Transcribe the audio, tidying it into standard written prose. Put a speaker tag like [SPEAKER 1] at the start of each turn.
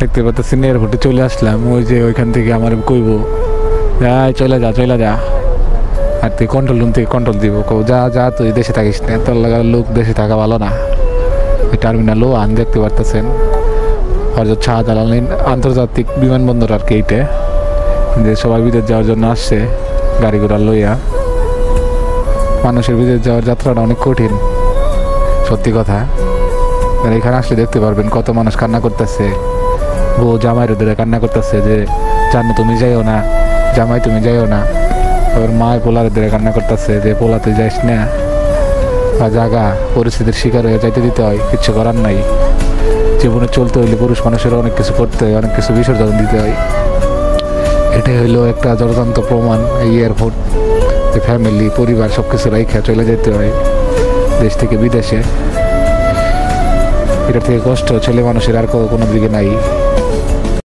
[SPEAKER 1] দেখতে পাচ্ছি এয়ারপোর্টে চলে আসলাম। ওই যে ওইখান থেকে আমার কইব চলে যা আর তুই কন্ট্রোল রুম থেকে কন্ট্রোল দিব, যা তুই দেশে থাকিস না, তোর লাগা লোক দেশে থাকা ভালো না। ওই টার্মিনালও দেখতে পারতেছেন হযরত শাহজালাল আন্তর্জাতিক বিমানবন্দর আর কি, এইটা যে সবাই বিদেশ যাওয়ার জন্য আসছে গাড়ি ঘোড়া লইয়া। মানুষের বিদেশ যাওয়ার যাত্রাটা অনেক কঠিন, সত্যি কথা। এখানে আসলে দেখতে পারবেন কত মানুষ কান্না করতেছে, বউ জামাইয়ের ধরে কান্না করতেছে যে জানো তুমি যাইও না, জামাই তুমি যাইও না। ওর মা পোলার ধরে কান্না করতেছে যে পোলা তুই যাইস না, বা জাগা পরিস্থিতির শিকার হয়ে যাইতে দিতে হয়, কিচ্ছু করার নাই। জীবনে চলতে হইলে পুরুষ মানুষের অনেক কিছু করতে হয়, অনেক কিছু বিসর্জন দিতে হয়। এটাই হইলো একটা জলজান্ত প্রমাণ। এই এয়ারপোর্ট ফ্যামিলি পরিবার সব কিছু রাইখা চলে যেতে হয় দেশ থেকে বিদেশে। এটার থেকে কষ্ট ছেলে মানুষের আর কোনো দিকে নাই।